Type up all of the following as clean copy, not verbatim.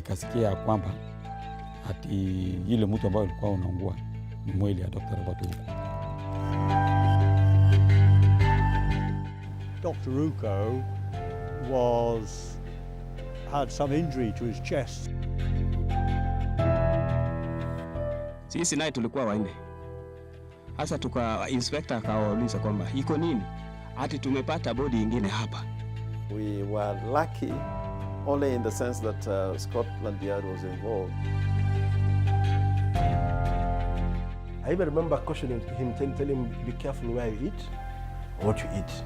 nikasikia kwamba ati yule mtu ambaye alikuwa unaungua ni mwili ya Dr. Robert Ouko. Dr. Ouko had some injury to his chest. Sisi naye tulikuwa wanne. Hasa inspector akawauliza kwamba iko nini? Ati tumepata body ingine hapa. We were lucky only in the sense that Scotland Yard was involved. I even remember cautioning him, telling him, be careful where you eat or what you eat.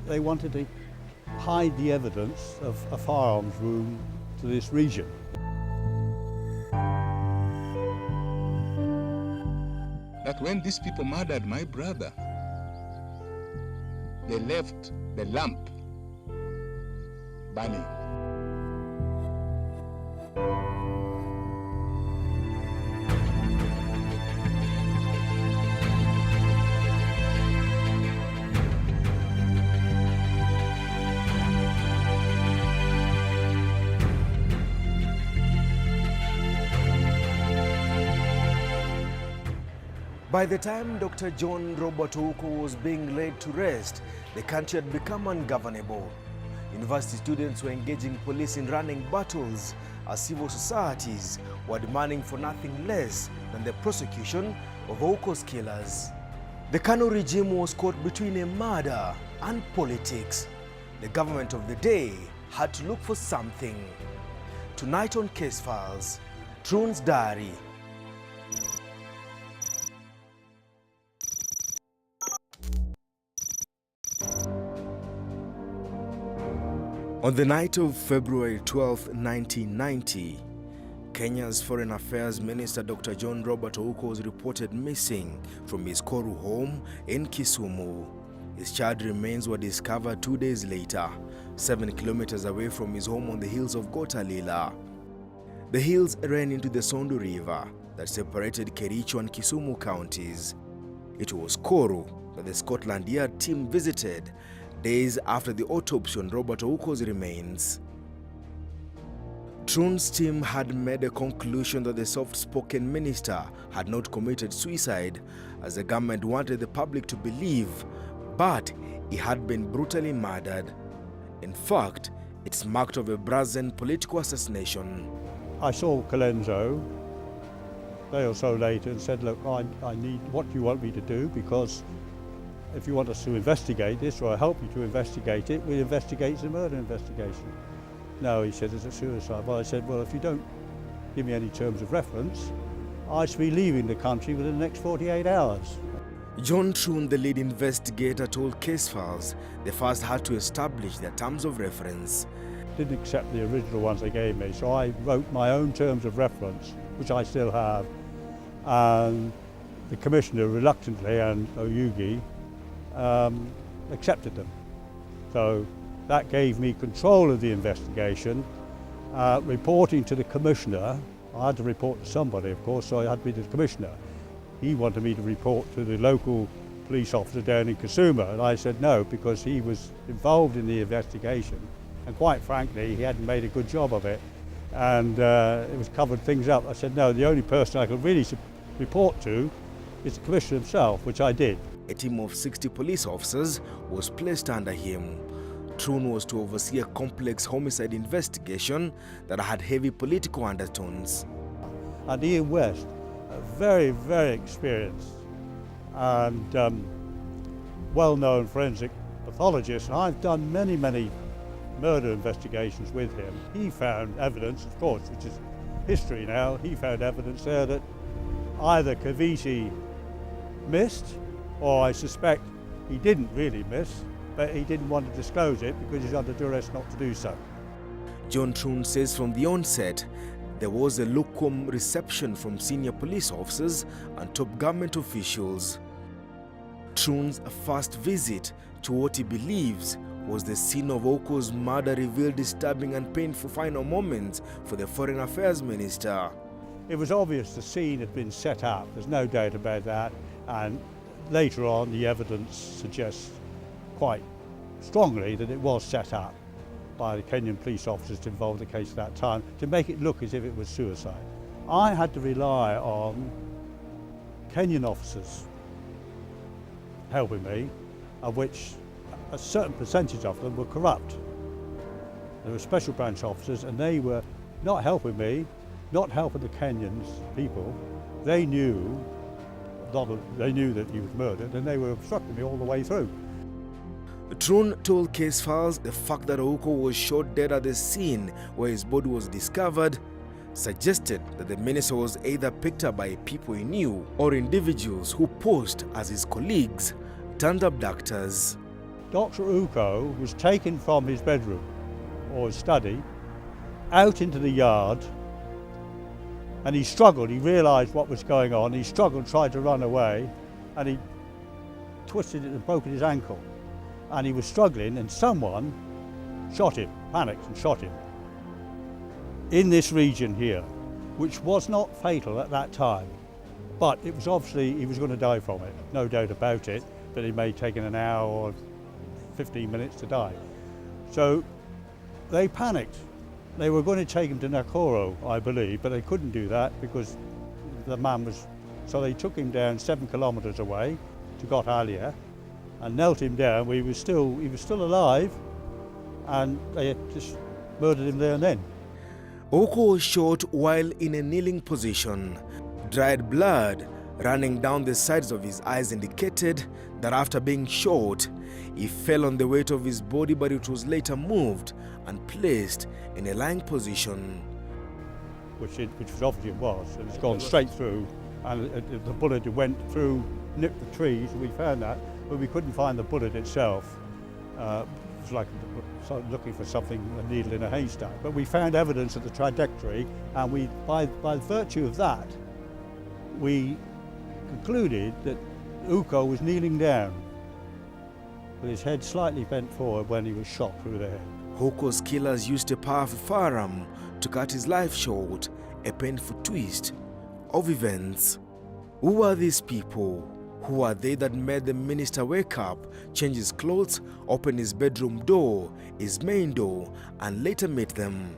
They wanted to hide the evidence of a firearms room to this region. That when these people murdered my brother, they left the lamp burning. By the time Dr. John Robert Ouko was being laid to rest, the country had become ungovernable. University students were engaging police in running battles as civil societies were demanding for nothing less than the prosecution of Ouko's killers. The Kanu regime was caught between a murder and politics. The government of the day had to look for something. Tonight on Case Files, Troon's Diary. On the night of February 12, 1990, Kenya's Foreign Affairs Minister Dr. John Robert Ouko was reported missing from his Koru home in Kisumu. His charred remains were discovered 2 days later, 7 kilometers away from his home on the hills of Gotalila. The hills ran into the Sondu River that separated Kericho and Kisumu counties. It was Koru that the Scotland Yard team visited days after the autopsy on Robert Ouko's remains. Troon's team had made a conclusion that the soft-spoken minister had not committed suicide, as the government wanted the public to believe, but he had been brutally murdered. In fact, it's marked of a brazen political assassination. I saw Colenso a day or so later and said, look, I need what you want me to do, because if you want us to investigate this, or help you to investigate it, we investigate the murder investigation. No, he said, it's a suicide. Well, I said, well, if you don't give me any terms of reference, I shall be leaving the country within the next 48 hours. John Troon, the lead investigator, told Case Files they first had to establish their terms of reference. Didn't accept the original ones they gave me, so I wrote my own terms of reference, which I still have, and the commissioner reluctantly, and Oyugi, accepted them. So that gave me control of the investigation, reporting to the commissioner. I had to report to somebody, of course, so I had to be the commissioner. He wanted me to report to the local police officer down in Kisumu, and I said no, because he was involved in the investigation, and quite frankly, he hadn't made a good job of it, and it was covered things up. I said no, the only person I could really report to is the commissioner himself, which I did. A team of 60 police officers was placed under him. Troon was to oversee a complex homicide investigation that had heavy political undertones. And Ian West, a very, very experienced and well-known forensic pathologist, and I've done many, many murder investigations with him. He found evidence, of course, which is history now, he found evidence there that either Kavisi missed, or I suspect he didn't really miss, but he didn't want to disclose it because he's under duress not to do so. John Troon says from the onset, there was a lukewarm reception from senior police officers and top government officials. Troon's first visit to what he believes was the scene of Ouko's murder revealed disturbing and painful final moments for the Foreign Affairs Minister. It was obvious the scene had been set up, there's no doubt about that, and later on the evidence suggests quite strongly that it was set up. by the Kenyan police officers involved in the case at that time to make it look as if it was suicide. I had to rely on Kenyan officers helping me, of which a certain percentage of them were corrupt. They were special branch officers, and they were not helping me, not helping the Kenyans people. They knew that he was murdered, and they were obstructing me all the way through. Trun told case files the fact that Ouko was shot dead at the scene where his body was discovered suggested that the minister was either picked up by people he knew or individuals who posed as his colleagues turned abductors. Dr. Ouko was taken from his bedroom or his study out into the yard, and he struggled. He realised what was going on. He struggled, tried to run away, and he twisted it and broken his ankle. And he was struggling, and someone shot him, panicked and shot him in this region here, which was not fatal at that time. But it was obviously he was going to die from it, no doubt about it, but it may have taken an hour or 15 minutes to die. So they panicked. They were going to take him to Nakoro, I believe, but they couldn't do that because the man was... So they took him down 7 kilometres away to Gotalia and knelt him down. He was still alive, and they had just murdered him there and then. Ouko was shot while in a kneeling position. Dried blood running down the sides of his eyes indicated that after being shot, he fell on the weight of his body, but it was later moved and placed in a lying position. Which obviously it was. It's gone straight through, and the bullet went through, nipped the trees. We found that, but we couldn't find the bullet itself. It was like looking for something, a needle in a haystack. But we found evidence of the trajectory, and by virtue of that, we concluded that Ouko was kneeling down with his head slightly bent forward when he was shot through there. Ouko's killers used a powerful firearm to cut his life short, a painful twist of events. Who are these people? Who are they that made the minister wake up, change his clothes, open his bedroom door, his main door, and later meet them?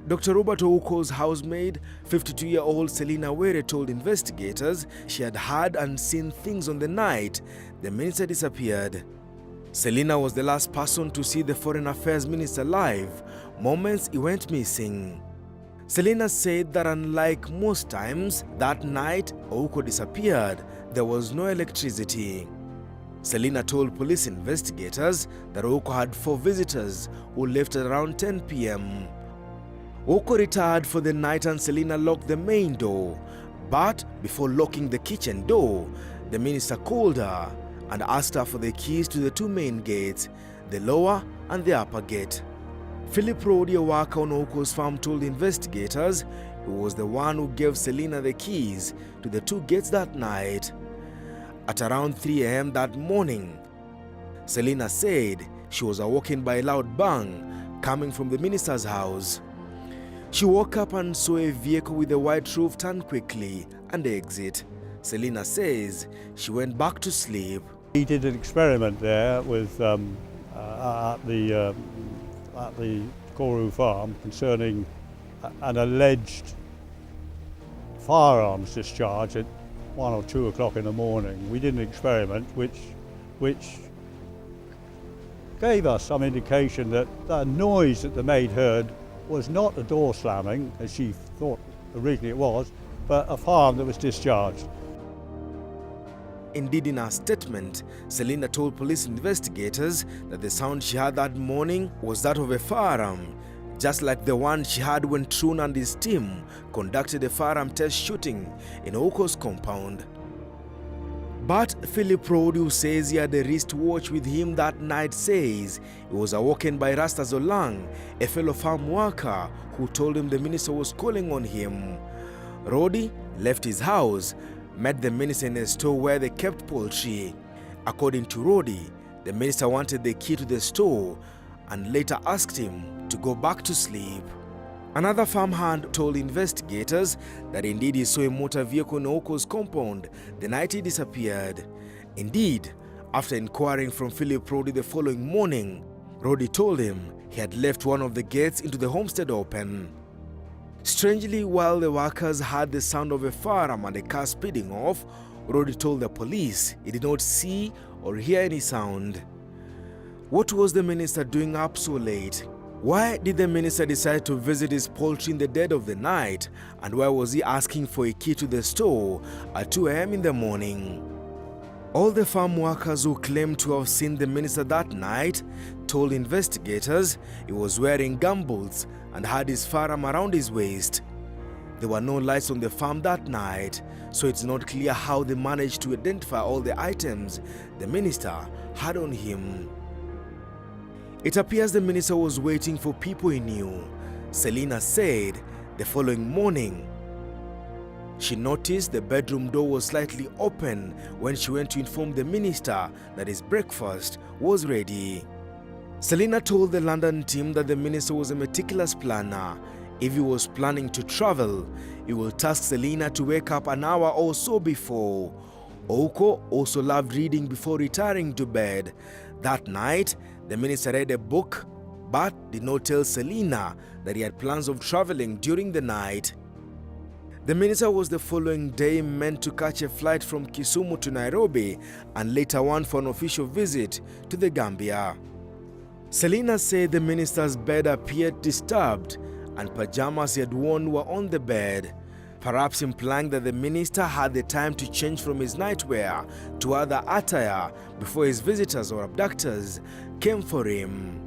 Dr. Robert Ouko's housemaid, 52-year-old Selina Were, told investigators she had heard and seen things on the night the minister disappeared. Selina was the last person to see the Foreign Affairs Minister live, moments he went missing. Selina said that unlike most times, that night Ouko disappeared, there was no electricity. Selina told police investigators that Ouko had 4 visitors who left at around 10 p.m. Ouko retired for the night and Selina locked the main door, but before locking the kitchen door, the minister called her and asked her for the keys to the 2 main gates, the lower and the upper gate. Philip Rodi, a worker on Ouko's farm, told investigators he was the one who gave Selina the keys to the 2 gates that night. At around 3 a.m. that morning, Selina said she was awoken by a loud bang coming from the minister's house. She woke up and saw a vehicle with a white roof turn quickly and exit. Selina says she went back to sleep. He did an experiment there with at the Koru farm concerning an alleged firearms discharge at 1 or 2 o'clock in the morning. We did an experiment which gave us some indication that the noise that the maid heard was not a door slamming, as she thought originally it was, but a firearm that was discharged. Indeed, in her statement, Selina told police investigators that the sound she heard that morning was that of a firearm, just like the one she heard when Trun and his team conducted a firearm test shooting in Ouko's compound. But Philip Rodi, who says he had a wristwatch with him that night, says he was awoken by Rasta Zolang, a fellow farm worker, who told him the minister was calling on him. Rodi left his house, met the minister in a store where they kept poultry. According to Rodi, the minister wanted the key to the store and later asked him to go back to sleep. Another farmhand told investigators that indeed he saw a motor vehicle in Ouko's compound the night he disappeared. Indeed, after inquiring from Philip Rodi the following morning, Rodi told him he had left one of the gates into the homestead open. Strangely, while the workers heard the sound of a firearm and a car speeding off, Rodi told the police he did not see or hear any sound. What was the minister doing up so late? Why did the minister decide to visit his poultry in the dead of the night? And why was he asking for a key to the store at 2 a.m. in the morning? All the farm workers who claimed to have seen the minister that night told investigators he was wearing gumboots and had his firearm around his waist. There were no lights on the farm that night, so it's not clear how they managed to identify all the items the minister had on him. It appears the minister was waiting for people he knew. Selina said the following morning, she noticed the bedroom door was slightly open when she went to inform the minister that his breakfast was ready. Selina told the London team that the minister was a meticulous planner. If he was planning to travel, he will task Selina to wake up an hour or so before. Ouko also loved reading before retiring to bed. That night, the minister read a book but did not tell Selina that he had plans of traveling during the night. The minister was the following day meant to catch a flight from Kisumu to Nairobi and later one for an official visit to the Gambia. Selina said the minister's bed appeared disturbed and pajamas he had worn were on the bed, perhaps implying that the minister had the time to change from his nightwear to other attire before his visitors or abductors came for him.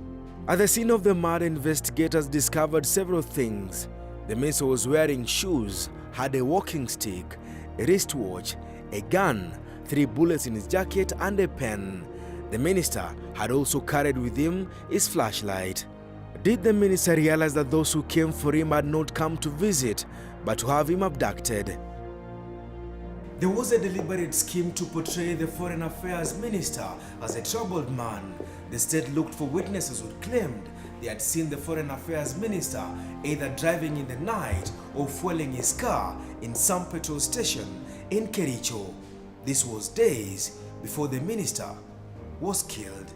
At the scene of the murder, investigators discovered several things. The minister was wearing shoes, had a walking stick, a wristwatch, a gun, 3 bullets in his jacket and a pen. The minister had also carried with him his flashlight. Did the minister realize that those who came for him had not come to visit, but to have him abducted? There was a deliberate scheme to portray the Foreign Affairs Minister as a troubled man. The state looked for witnesses who claimed they had seen the Foreign Affairs Minister either driving in the night or fueling his car in some petrol station in Kericho. This was days before the minister was killed.